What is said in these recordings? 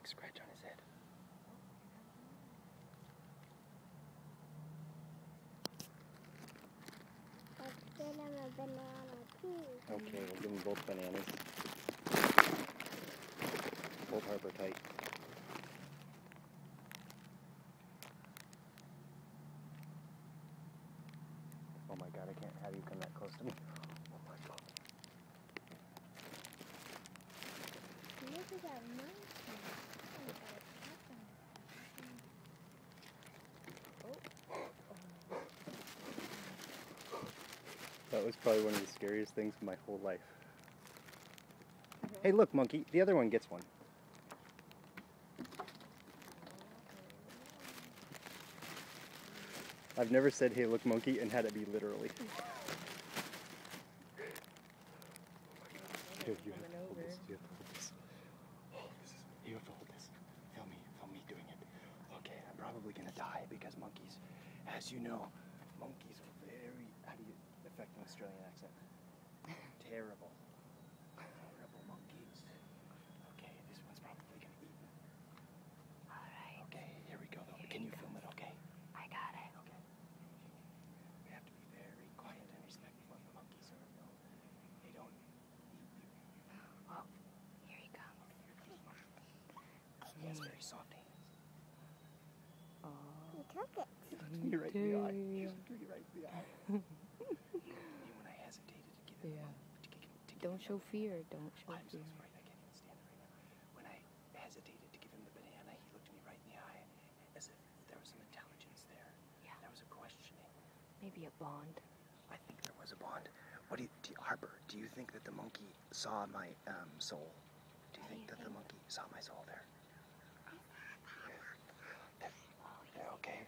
big scratch on his head. Let's get him a banana too. Okay, we'll give him both bananas. Hold Harper tight. Oh my god, I can't have you come that close to me. Oh my god. Look at that monkey. That was probably one of the scariest things in my whole life. Hey, look, monkey. The other one gets one. I've never said, hey, look, monkey, and had it be literally. Here, you have to hold this. You have to hold this. Oh, you have to hold this. Film me doing it. Okay, I'm probably going to die because monkeys, as you know, monkeys are very, how do you affect an Australian accent? Terrible. Terrible monkeys. Okay, this one's probably going to eat me. Alright. Okay, here we go though. Can you film it okay? I got it. Okay. We have to be very quiet and respectful of the monkeys so they don't eat you. Oh, here he comes. He has very soft hands. Oh. He took it. He looked me right in the eye. He looked me right in the eye. When I hesitated to give him Don't show fear. Don't show I'm so fear. sorry, I can't even stand it right now. When I hesitated to give him the banana, he looked me right in the eye as if there was some intelligence there. Yeah. There was a questioning. Maybe a bond. I think there was a bond. What do you, Harper, do you think that the monkey saw my soul? Do you think that the monkey saw my soul there? Okay.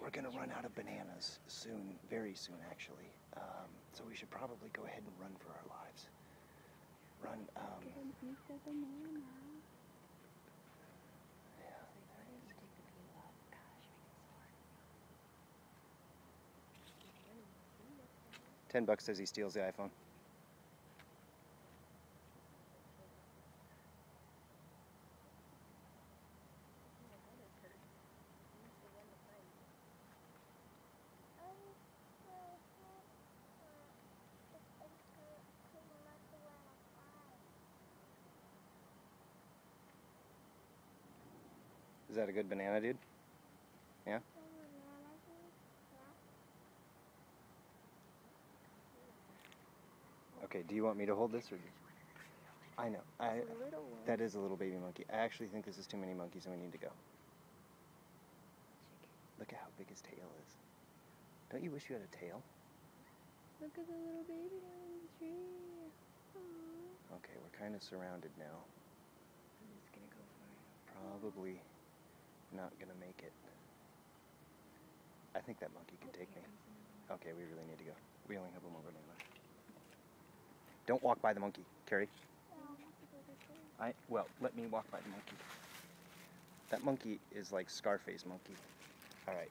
We're going to run out of bananas soon, very soon actually. So we should probably go ahead and run for our lives. Run, $10 says he steals the iPhone. Is that a good banana, dude? Yeah? Okay, do you want me to hold this or? I know. That is a little baby monkey. I actually think this is too many monkeys and we need to go. Look at how big his tail is. Don't you wish you had a tail? Look at the little baby down in the tree. Aww. Okay, we're kind of surrounded now. I'm just gonna go for it. Probably not gonna make it. I think that monkey could take me. Okay, we really need to go. We only have one more banana. Don't walk by the monkey, Carrie. Well, let me walk by the monkey. That monkey is like Scarface monkey. All right.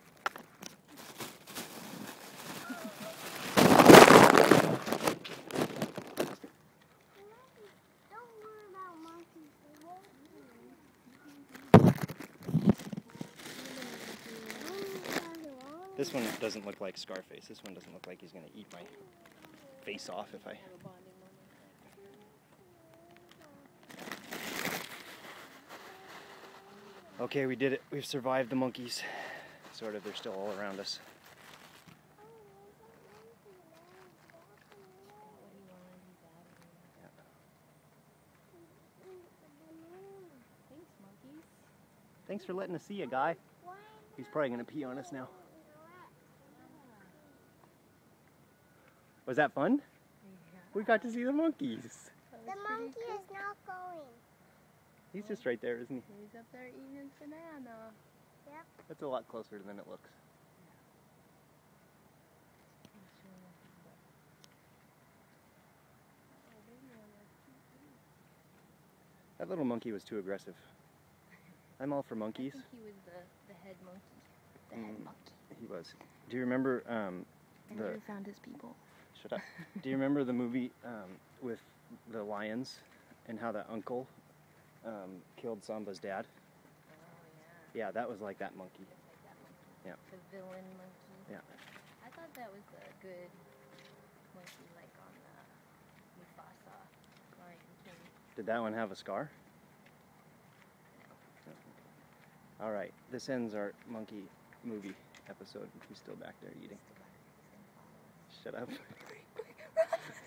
This one doesn't look like Scarface. This one doesn't look like he's going to eat my face off if I... Okay, we did it. We've survived the monkeys. Sort of, they're still all around us. Yeah. Thanks, monkeys. Thanks for letting us see you, guy. He's probably going to pee on us now. Was that fun? Yeah. We got to see the monkeys. The monkey is not going. He's just right there, isn't he? He's up there eating his banana. Yep. That's a lot closer than it looks. That little monkey was too aggressive. I'm all for monkeys. I think he was the head monkey. The head monkey. He was. Do you remember I never found his people. Shut up. Do you remember the movie with the lions and how that uncle killed Samba's dad. Oh, yeah. Yeah, that was like that monkey. Just like that monkey. Yeah. The villain monkey. Yeah. I thought that was a good monkey, like on Mufasa, Lion King. Did that one have a scar? No. All right, this ends our monkey movie episode. He's still back there eating. Still back. He's gonna follow us. Shut up.